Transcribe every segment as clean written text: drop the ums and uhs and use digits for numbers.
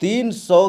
300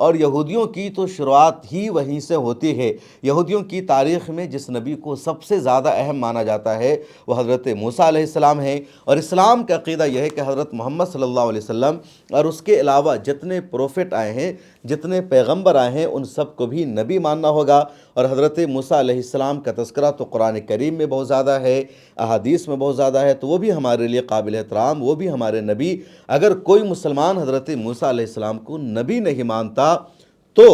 اور یہودیوں کی تو شروعات ہی وہیں سے ہوتی ہے۔ یہودیوں کی تاریخ میں جس نبی کو سب سے زیادہ اہم مانا جاتا ہے وہ حضرت موسیٰ علیہ السلام ہیں، اور اسلام کا عقیدہ یہ ہے کہ حضرت محمد صلی اللہ علیہ وسلم اور اس کے علاوہ جتنے پروفٹ آئے ہیں، جتنے پیغمبر آئے ہیں، ان سب کو بھی نبی ماننا ہوگا۔ اور حضرت موسیٰ علیہ السلام کا تذکرہ تو قرآن کریم میں بہت زیادہ ہے، احادیث میں بہت زیادہ ہے، تو وہ بھی ہمارے لیے قابل احترام، وہ بھی ہمارے نبی۔ اگر کوئی مسلمان حضرت موسیٰ علیہ السلام کو نبی نہیں مانتا تو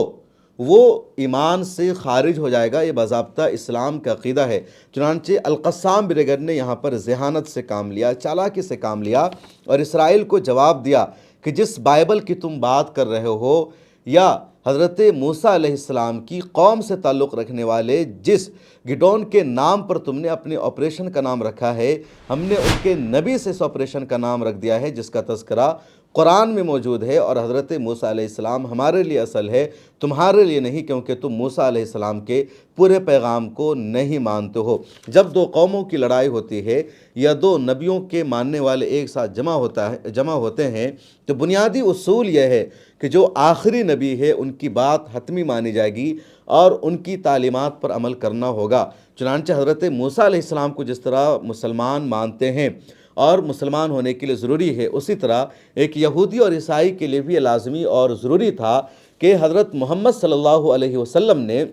وہ ایمان سے خارج ہو جائے گا، یہ باضابطہ اسلام کا عقیدہ ہے۔ چنانچہ القسام بریگیڈ نے یہاں پر ذہانت سے کام لیا، چالاکی سے کام لیا، اور اسرائیل کو جواب دیا کہ جس بائبل کی تم بات کر رہے ہو، یا حضرت موسیٰ علیہ السلام کی قوم سے تعلق رکھنے والے جس گیڈون کے نام پر تم نے اپنے آپریشن کا نام رکھا ہے، ہم نے ان کے نبی سے اس آپریشن کا نام رکھ دیا ہے جس کا تذکرہ قرآن میں موجود ہے، اور حضرت موسیٰ علیہ السلام ہمارے لیے اصل ہے، تمہارے لیے نہیں، کیونکہ تم موسیٰ علیہ السلام کے پورے پیغام کو نہیں مانتے ہو۔ جب دو قوموں کی لڑائی ہوتی ہے یا دو نبیوں کے ماننے والے ایک ساتھ جمع ہوتے ہیں تو بنیادی اصول یہ ہے کہ جو آخری نبی ہے ان کی بات حتمی مانی جائے گی اور ان کی تعلیمات پر عمل کرنا ہوگا۔ چنانچہ حضرت موسیٰ علیہ السلام کو جس طرح مسلمان مانتے ہیں اور مسلمان ہونے کے لیے ضروری ہے، اسی طرح ایک یہودی اور عیسائی کے لیے بھی لازمی اور ضروری تھا کہ حضرت محمد صلی اللہ علیہ وسلم نے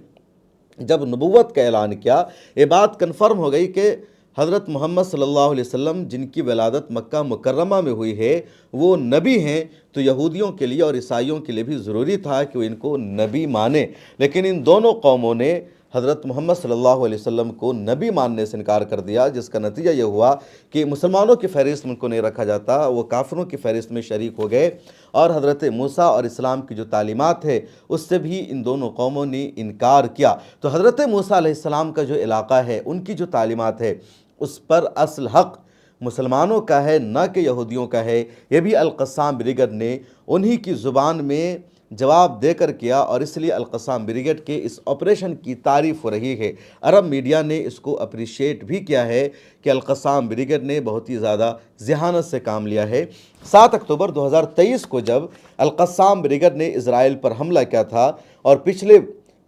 جب نبوت کا اعلان کیا، یہ بات کنفرم ہو گئی کہ حضرت محمد صلی اللہ علیہ وسلم جن کی ولادت مکہ مکرمہ میں ہوئی ہے وہ نبی ہیں، تو یہودیوں کے لیے اور عیسائیوں کے لیے بھی ضروری تھا کہ وہ ان کو نبی مانیں۔ لیکن ان دونوں قوموں نے حضرت محمد صلی اللہ علیہ وسلم کو نبی ماننے سے انکار کر دیا، جس کا نتیجہ یہ ہوا کہ مسلمانوں کی فہرست میں ان کو نہیں رکھا جاتا، وہ کافروں کی فہرست میں شریک ہو گئے، اور حضرت موسیٰ اور اسلام کی جو تعلیمات ہے اس سے بھی ان دونوں قوموں نے انکار کیا۔ تو حضرت موسیٰ علیہ السلام کا جو علاقہ ہے، ان کی جو تعلیمات ہے، اس پر اصل حق مسلمانوں کا ہے، نہ کہ یہودیوں کا ہے۔ یہ بھی القسام بریگیڈ نے انہی کی زبان میں جواب دے کر کیا، اور اس لیے القسام بریگیڈ کے اس آپریشن کی تعریف ہو رہی ہے۔ عرب میڈیا نے اس کو اپریشیٹ بھی کیا ہے کہ القسام بریگیڈ نے بہت ہی زیادہ ذہانت سے کام لیا ہے۔ 7 اکتوبر 2023 کو جب القسام بریگیڈ نے اسرائیل پر حملہ کیا تھا اور پچھلے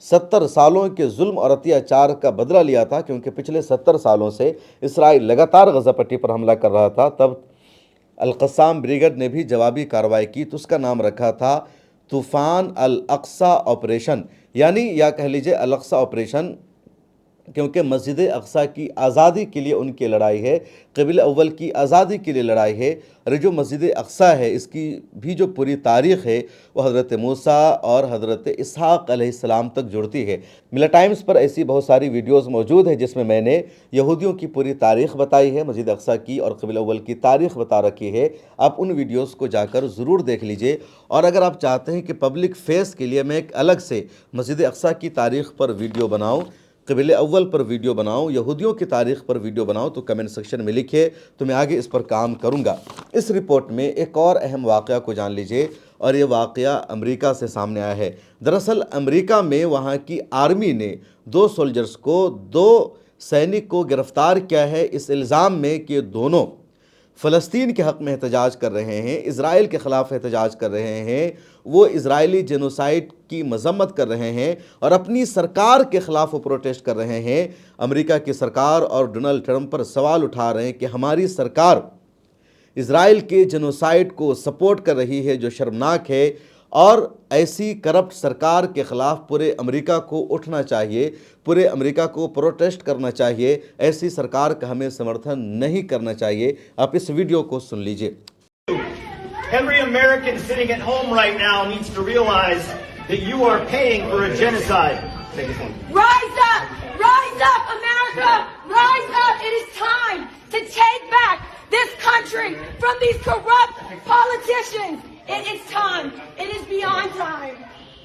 70 سالوں کے ظلم اور اتیاچار کا بدلہ لیا تھا، کیونکہ پچھلے 70 سالوں سے اسرائیل لگاتار غزہ پٹی پر حملہ کر رہا تھا، تب القسام بریگیڈ نے بھی جوابی کارروائی کی، تو اس کا نام رکھا تھا طوفان الاقصی آپریشن، یعنی یا کہہ لیجئے الاقصی آپریشن، کیونکہ مسجد اقصی کی آزادی کے لیے ان کی لڑائی ہے، قبلہ اول کی آزادی کے لیے لڑائی ہے، اور جو مسجد اقصی ہے اس کی بھی جو پوری تاریخ ہے وہ حضرت موسیٰ اور حضرت اسحاق علیہ السلام تک جڑتی ہے۔ ملا ٹائمز پر ایسی بہت ساری ویڈیوز موجود ہیں جس میں نے یہودیوں کی پوری تاریخ بتائی ہے، مسجد اقصی کی اور قبلہ اول کی تاریخ بتا رکھی ہے۔ آپ ان ویڈیوز کو جا کر ضرور دیکھ لیجئے، اور اگر آپ چاہتے ہیں کہ پبلک فیس کے لیے میں ایک الگ سے مسجد اقصی کی تاریخ پر ویڈیو بناؤں، قبلہ اول پر ویڈیو بناؤں، یہودیوں کی تاریخ پر ویڈیو بناؤں، تو کمنٹ سیکشن میں لکھیں، تو میں آگے اس پر کام کروں گا۔ اس رپورٹ میں ایک اور اہم واقعہ کو جان لیجئے، اور یہ واقعہ امریکہ سے سامنے آیا ہے۔ دراصل امریکہ میں وہاں کی آرمی نے 2 سولجرز کو، 2 سینک کو گرفتار کیا ہے اس الزام میں کہ دونوں فلسطین کے حق میں احتجاج کر رہے ہیں، اسرائیل کے خلاف احتجاج کر رہے ہیں، وہ اسرائیلی جینوسائیڈ کی مذمت کر رہے ہیں اور اپنی سرکار کے خلاف وہ پروٹیسٹ کر رہے ہیں۔ امریکہ کی سرکار اور ڈونلڈ ٹرمپ پر سوال اٹھا رہے ہیں کہ ہماری سرکار اسرائیل کے جینوسائیڈ کو سپورٹ کر رہی ہے، جو شرمناک ہے، اور ایسی کرپٹ سرکار کے خلاف پورے امریکہ کو اٹھنا چاہیے، پورے امریکہ کو پروٹیسٹ کرنا چاہیے، ایسی سرکار کا ہمیں سمرتھن نہیں کرنا چاہیے۔ آپ اس ویڈیو کو سن لیجئے۔ Every American sitting at home right now needs to realize that you are paying for a genocide. Rise up, America! Rise up! It is time to take back this country from these corrupt politicians. It is time. It is beyond time.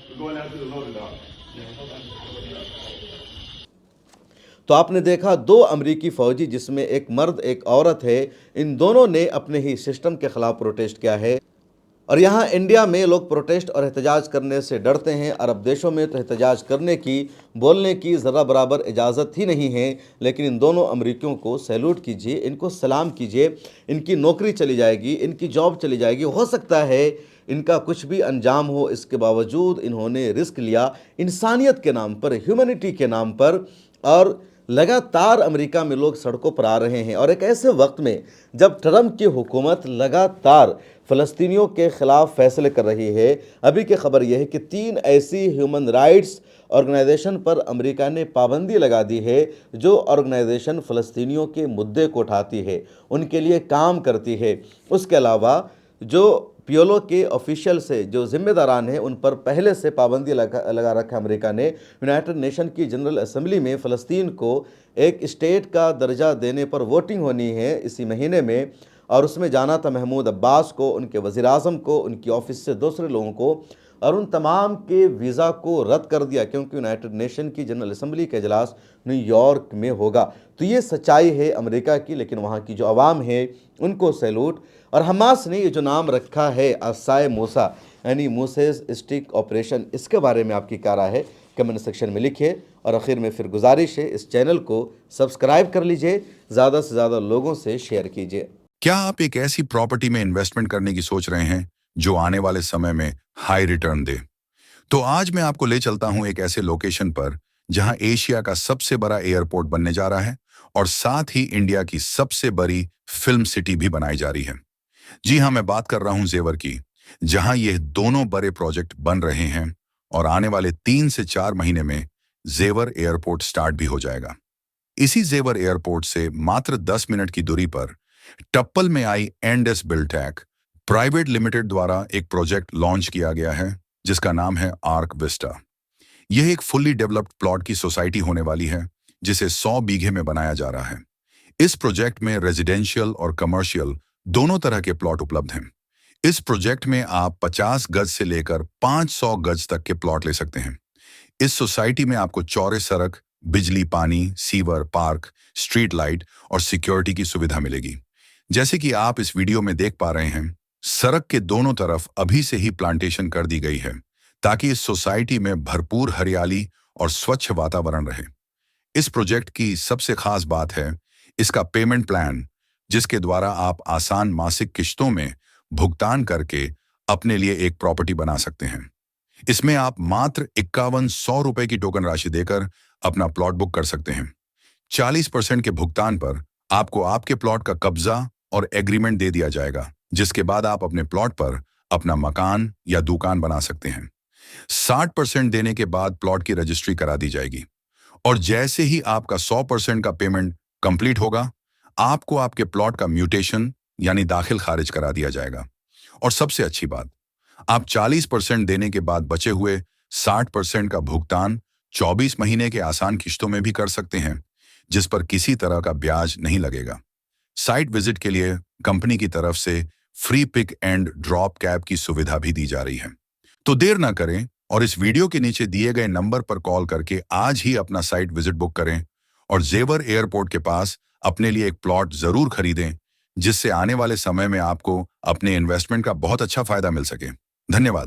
We're going out to the voting dog. تو آپ نے دیکھا 2 امریکی فوجی، جس میں ایک مرد ایک عورت ہے، ان دونوں نے اپنے ہی سسٹم کے خلاف پروٹیسٹ کیا ہے۔ اور یہاں انڈیا میں لوگ پروٹیسٹ اور احتجاج کرنے سے ڈرتے ہیں، عرب دیشوں میں تو احتجاج کرنے کی، بولنے کی ذرہ برابر اجازت ہی نہیں ہے، لیکن ان دونوں امریکیوں کو سیلوٹ کیجئے، ان کو سلام کیجئے، ان کی نوکری چلی جائے گی، ان کی جاب چلی جائے گی۔ ہو سکتا ہے ان کا کچھ بھی انجام ہو، اس کے باوجود انہوں نے رسک لیا انسانیت کے نام پر، ہیومنٹی کے نام پر، اور لگاتار امریکہ میں لوگ سڑکوں پر آ رہے ہیں۔ اور ایک ایسے وقت میں جب ٹرمپ کی حکومت لگاتار فلسطینیوں کے خلاف فیصلے کر رہی ہے، ابھی کی خبر یہ ہے کہ 3 ایسی ہیومن رائٹس آرگنائزیشن پر امریکہ نے پابندی لگا دی ہے جو آرگنائزیشن فلسطینیوں کے مدعے کو اٹھاتی ہے، ان کے لیے کام کرتی ہے۔ اس کے علاوہ جو پیولو کے آفیشیل سے جو ذمہ داران ہیں ان پر پہلے سے پابندی لگا رکھا امریکہ نے۔ یونائٹڈ نیشن کی جنرل اسمبلی میں فلسطین کو ایک اسٹیٹ کا درجہ دینے پر ووٹنگ ہونی ہے اسی مہینے میں، اور اس میں جانا تھا محمود عباس کو، ان کے وزیر اعظم کو، ان کی آفس سے دوسرے لوگوں کو، اور ان تمام کے ویزا کو رد کر دیا کیونکہ یونائٹڈ نیشن کی جنرل اسمبلی کا اجلاس نیو یارک میں ہوگا۔ تو یہ سچائی ہے امریکہ کی، لیکن وہاں کی جو عوام ہے ان کو سیلوٹ۔ اور حماس نے یہ جو نام رکھا ہے عصائے موسیٰ، یعنی موسیز اسٹک آپریشن، اس کے بارے میں آپ کی کیا رائے ہے کمنٹ سیکشن میں لکھیں۔ اور آخر میں پھر گزارش ہے اس چینل کو سبسکرائب کر لیجئے، زیادہ سے زیادہ لوگوں سے شیئر کیجئے۔ کیا آپ ایک ایسی پراپرٹی میں انویسٹمنٹ کرنے کی سوچ رہے ہیں جو آنے والے سمے میں ہائی ریٹرن دے؟ تو آج میں آپ کو لے چلتا ہوں ایک ایسے لوکیشن پر جہاں ایشیا کا سب سے بڑا ایئرپورٹ بننے جا رہا ہے اور ساتھ ہی انڈیا کی سب سے بڑی فلم سٹی بھی بنائی جا رہی ہے۔ جی ہاں، میں بات کر رہا ہوں زیور کی، جہاں یہ دونوں بڑے پروجیکٹ بن رہے ہیں اور آنے والے 3 سے 4 مہینے میں زیور ایئرپورٹ سٹارٹ بھی ہو جائے گا۔ اسی زیور ایئرپورٹ سے ماتر 10 منٹ کی دوری پر ٹپل میں آئی اینڈس بلٹیک پرائیویٹ لمیٹڈ دوارا ایک پروجیکٹ لانچ کیا گیا ہے جس کا نام ہے آرک وسٹا۔ یہ ایک فلی ڈیولپڈ پلاٹ کی سوسائٹی ہونے والی ہے جسے 100 بیگھے میں بنایا جا رہا ہے۔ اس پروجیکٹ میں ریزیڈینشیل اور کمرشیل دونوں طرح کے پلاٹ اپلبدھ ہیں۔ اس پروجیکٹ میں آپ 50 گز سے لے کر 500 گز تک کے پلاٹ لے سکتے ہیں۔ اس سوسائٹی میں آپ کو چوڑے سڑک، بجلی، پانی، سیور، پارک، اسٹریٹ لائٹ اور سیکیورٹی کی سویدھا ملے گی۔ جیسے کہ آپ اس ویڈیو میں دیکھ پا رہے ہیں، سڑک کے دونوں طرف ابھی سے ہی پلانٹیشن کر دی گئی ہے تاکہ اس سوسائٹی میں بھرپور ہریالی اور سوچھ واتاورن رہے۔ اس پروجیکٹ کی سب سے خاص بات ہے اس کا پیمنٹ پلان، جس کے دوارا آپ آسان ماسک قسطوں میں بھگتان کر کے اپنے لیے ایک پراپرٹی بنا سکتے ہیں۔ اس میں آپ ماتر 5100 روپے کی ٹوکن راشی دے کر اپنا پلاٹ بک کر سکتے ہیں۔ 40% کے بھگتان پر آپ کو آپ کے پلاٹ کا قبضہ اور ایگریمنٹ دے دیا جائے گا، جس کے بعد آپ اپنے پلاٹ پر اپنا مکان یا دکان بنا سکتے ہیں۔ 60% دینے کے بعد پلاٹ کی رجسٹری کرا دی جائے گی، اور جیسے ہی آپ کا 100% کا پیمنٹ کمپلیٹ ہوگا، آپ کو آپ کے پلاٹ کا میوٹیشن یعنی داخل خارج کرا دیا جائے گا۔ اور سب سے اچھی بات، آپ 40% دینے کے بعد بچے ہوئے 60% کا بھگتان 24 مہینے کے آسان قسطوں میں بھی کر سکتے ہیں، جس پر کسی طرح کا بیاج نہیں لگے گا۔ سائٹ وزٹ کے لیے کمپنی کی طرف سے free pick and drop cab کی سویدھا بھی دی جا رہی ہے۔ تو دیر نہ کریں اور اس ویڈیو کے نیچے دیے گئے نمبر پر کال کر کے آج ہی اپنا سائٹ وزٹ بک کریں اور زیور ایئرپورٹ کے پاس اپنے لیے ایک پلاٹ ضرور خریدیں، جس سے آنے والے سمے میں آپ کو اپنے انویسٹمنٹ کا بہت اچھا فائدہ مل سکے۔ دھنیہ واد۔